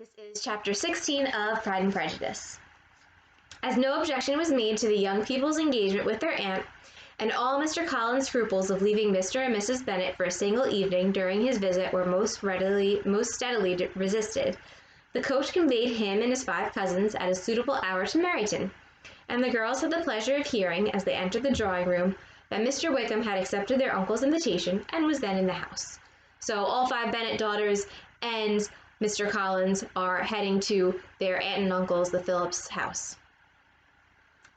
This is Chapter 16 of Pride and Prejudice. As no objection was made to the young people's engagement with their aunt, and all Mr. Collins' scruples of leaving Mr. and Mrs. Bennet for a single evening during his visit were most steadily resisted, the coach conveyed him and his 5 cousins at a suitable hour to Meryton, and the girls had the pleasure of hearing, as they entered the drawing-room, that Mr. Wickham had accepted their uncle's invitation and was then in the house. So all 5 Bennet daughters and Mr. Collins are heading to their aunt and uncle's, the Phillips house.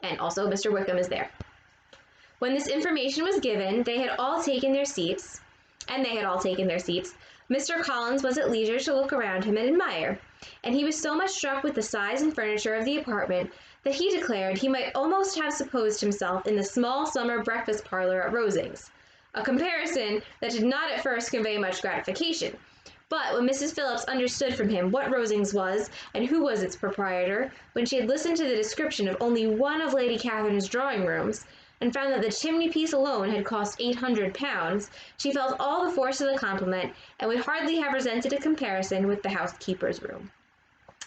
And also Mr. Wickham is there. When this information was given, they had all taken their seats. Mr. Collins was at leisure to look around him and admire, and he was so much struck with the size and furniture of the apartment that he declared he might almost have supposed himself in the small summer breakfast parlor at Rosings, a comparison that did not at first convey much gratification. But when Mrs. Phillips understood from him what Rosings was and who was its proprietor, when she had listened to the description of only one of Lady Catherine's drawing rooms, and found that the chimney-piece alone had cost £800, she felt all the force of the compliment, and would hardly have resented a comparison with the housekeeper's room.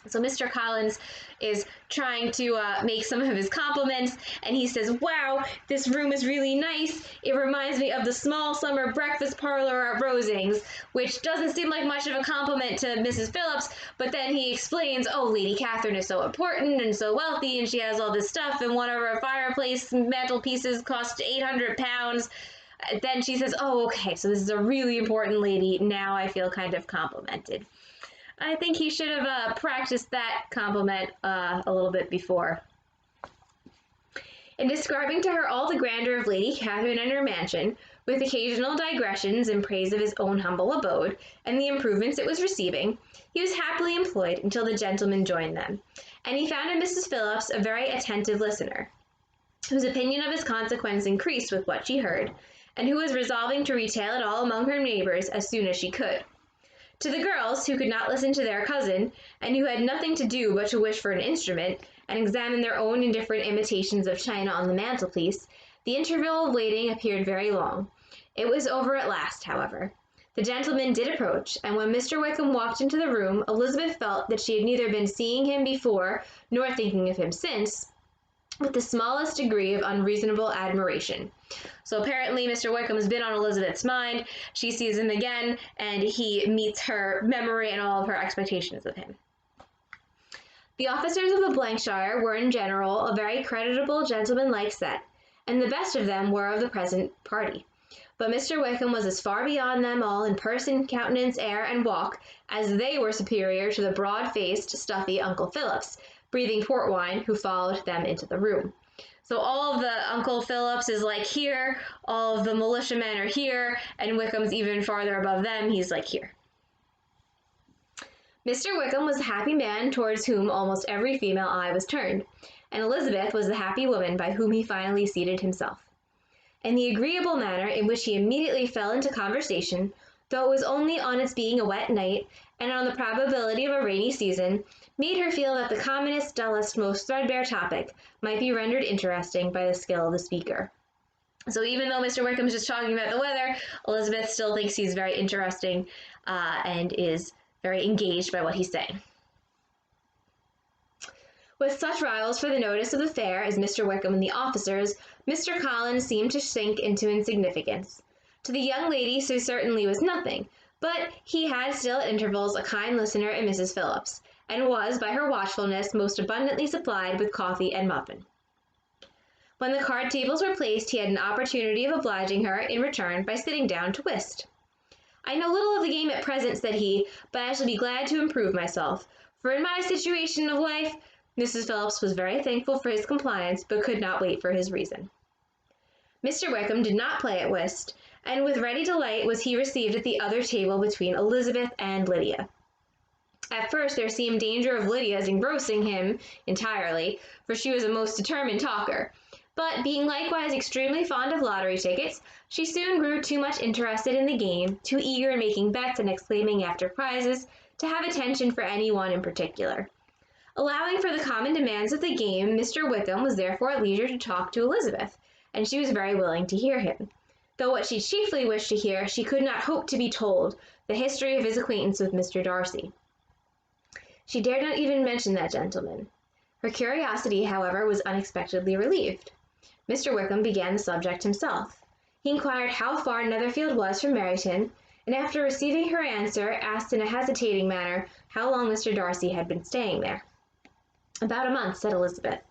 So Mr. Collins is trying to make some of his compliments, and he says, "Wow, this room is really nice. It reminds me of the small summer breakfast parlor at Rosings," which doesn't seem like much of a compliment to Mrs. Phillips, but then he explains, "Oh, Lady Catherine is so important and so wealthy, and she has all this stuff, and one of her fireplace mantelpieces cost £800. Then she says, "Oh, okay, so this is a really important lady. Now I feel kind of complimented." I think he should have practiced that compliment a little bit before. In describing to her all the grandeur of Lady Catherine and her mansion, with occasional digressions in praise of his own humble abode, and the improvements it was receiving, he was happily employed until the gentlemen joined them, and he found in Mrs. Phillips a very attentive listener, whose opinion of his consequence increased with what she heard, and who was resolving to retail it all among her neighbours as soon as she could. To the girls, who could not listen to their cousin, and who had nothing to do but to wish for an instrument, and examine their own indifferent imitations of china on the mantelpiece, the interval of waiting appeared very long. It was over at last, however. The gentlemen did approach, and when Mr. Wickham walked into the room, Elizabeth felt that she had neither been seeing him before, nor thinking of him since, with the smallest degree of unreasonable admiration. So apparently Mr. Wickham has been on Elizabeth's mind. She sees him again, and he meets her memory and all of her expectations of him. The officers of the Blankshire were in general a very creditable, gentlemanlike set, and the best of them were of the present party. But Mr. Wickham was as far beyond them all in person, countenance, air, and walk, as they were superior to the broad-faced, stuffy Uncle Phillips, breathing port wine, who followed them into the room. So all of the Uncle Phillips is like here, all of the militiamen are here, and Wickham's even farther above them, he's like here. Mr. Wickham was a happy man towards whom almost every female eye was turned, and Elizabeth was the happy woman by whom he finally seated himself. And the agreeable manner in which he immediately fell into conversation, though it was only on its being a wet night, and on the probability of a rainy season, made her feel that the commonest, dullest, most threadbare topic might be rendered interesting by the skill of the speaker. So even though Mr. Wickham is just talking about the weather, Elizabeth still thinks he's very interesting and is very engaged by what he's saying. With such rivals for the notice of the fair as Mr. Wickham and the officers, Mr. Collins seemed to sink into insignificance. To the young lady, so certainly was nothing, but he had still at intervals a kind listener in Mrs. Phillips, and was, by her watchfulness, most abundantly supplied with coffee and muffin. When the card tables were placed, he had an opportunity of obliging her in return by sitting down to whist. "I know little of the game at present," said he, "but I shall be glad to improve myself, for in my situation of life—" Mrs. Phillips was very thankful for his compliance, but could not wait for his reason. Mr. Wickham did not play at whist, and with ready delight was he received at the other table between Elizabeth and Lydia. At first there seemed danger of Lydia's engrossing him entirely, for she was a most determined talker, but being likewise extremely fond of lottery tickets, she soon grew too much interested in the game, too eager in making bets and exclaiming after prizes, to have attention for any one in particular. Allowing for the common demands of the game, Mr. Wickham was therefore at leisure to talk to Elizabeth, and she was very willing to hear him, though what she chiefly wished to hear she could not hope to be told, the history of his acquaintance with Mr. Darcy. She dared not even mention that gentleman. Her curiosity, however, was unexpectedly relieved. Mr. Wickham began the subject himself. He inquired how far Netherfield was from Meryton, and after receiving her answer, asked in a hesitating manner how long Mr. Darcy had been staying there. "About a month," said Elizabeth,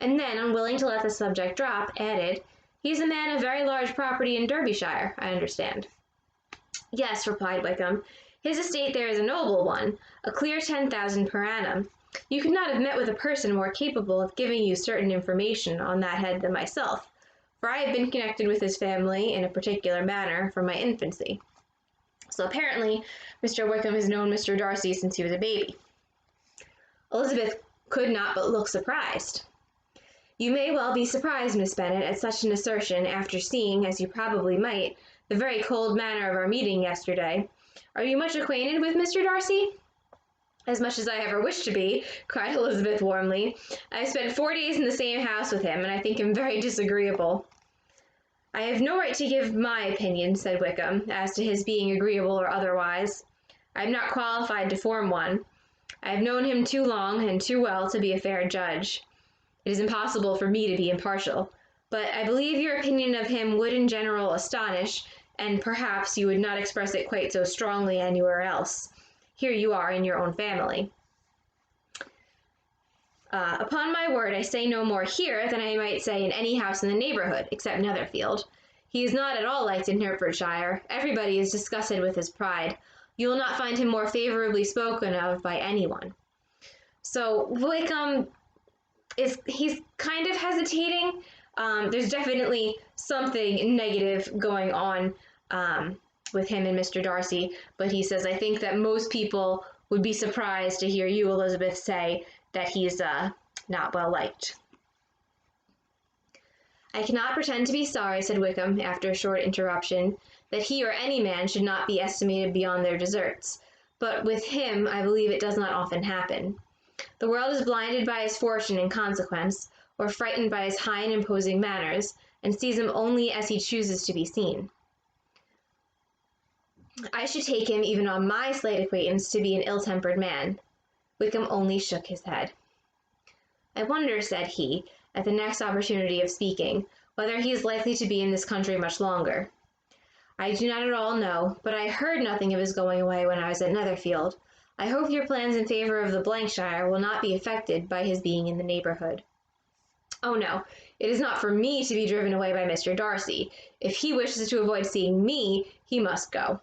and then, unwilling to let the subject drop, added, "He is a man of very large property in Derbyshire, I understand." "Yes," replied Wickham. "His estate there is a noble one, a clear 10,000 per annum. You could not have met with a person more capable of giving you certain information on that head than myself, for I have been connected with his family in a particular manner from my infancy." So apparently, Mr. Wickham has known Mr. Darcy since he was a baby. Elizabeth could not but look surprised. "You may well be surprised, Miss Bennet, at such an assertion, after seeing, as you probably might, the very cold manner of our meeting yesterday. Are you much acquainted with Mr. Darcy?" "As much as I ever wished to be," cried Elizabeth warmly. "I have spent 4 days in the same house with him, and I think him very disagreeable." "I have no right to give my opinion," said Wickham, "as to his being agreeable or otherwise. I am not qualified to form one. I have known him too long and too well to be a fair judge. It is impossible for me to be impartial, but I believe your opinion of him would in general astonish, and perhaps you would not express it quite so strongly anywhere else. Here you are in your own family." Upon my word, I say no more here than I might say in any house in the neighbourhood, except Netherfield. He is not at all liked in Hertfordshire. Everybody is disgusted with his pride. You will not find him more favourably spoken of by anyone." So Wickham he's kind of hesitating. There's definitely something negative going on with him and Mr. Darcy, but he says, "I think that most people would be surprised to hear you, Elizabeth, say that he's not well liked." "I cannot pretend to be sorry," said Wickham, after a short interruption, "that he or any man should not be estimated beyond their deserts, but with him I believe it does not often happen. The world is blinded by his fortune in consequence, or frightened by his high and imposing manners, and sees him only as he chooses to be seen. I should take him, even on my slight acquaintance, to be an ill-tempered man." Wickham only shook his head. "I wonder," said he, at the next opportunity of speaking, "whether he is likely to be in this country much longer. I do not at all know, but I heard nothing of his going away when I was at Netherfield. I hope your plans in favour of the shire will not be affected by his being in the neighbourhood." "Oh no, it is not for me to be driven away by Mr. Darcy. If he wishes to avoid seeing me, he must go.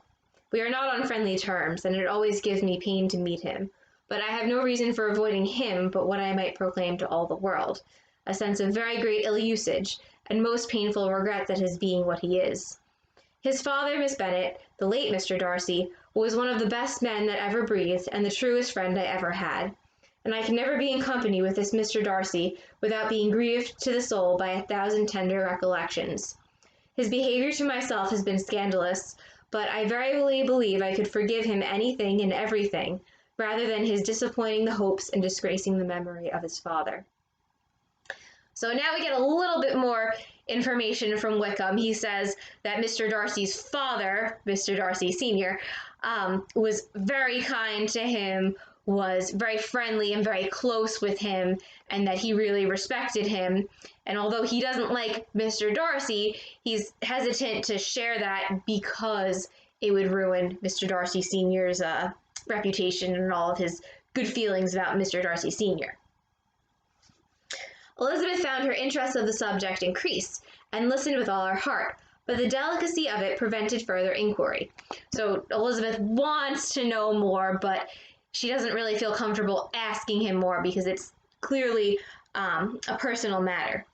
We are not on friendly terms, and it always gives me pain to meet him. But I have no reason for avoiding him but what I might proclaim to all the world, a sense of very great ill-usage, and most painful regret at his being what he is. His father, Miss Bennet, the late Mr. Darcy, was one of the best men that ever breathed, and the truest friend I ever had. And I can never be in company with this Mr. Darcy without being grieved to the soul by 1,000 tender recollections. His behaviour to myself has been scandalous, but I verily believe I could forgive him anything and everything, rather than his disappointing the hopes and disgracing the memory of his father." So now we get a little bit more information from Wickham. He says that Mr. Darcy's father, Mr. Darcy Sr., was very kind to him, was very friendly and very close with him, and that he really respected him. And although he doesn't like Mr. Darcy, he's hesitant to share that because it would ruin Mr. Darcy Sr.'s reputation and all of his good feelings about Mr. Darcy Sr. Elizabeth found her interest of the subject increase, and listened with all her heart, but the delicacy of it prevented further inquiry. So Elizabeth wants to know more, but she doesn't really feel comfortable asking him more because it's clearly a personal matter.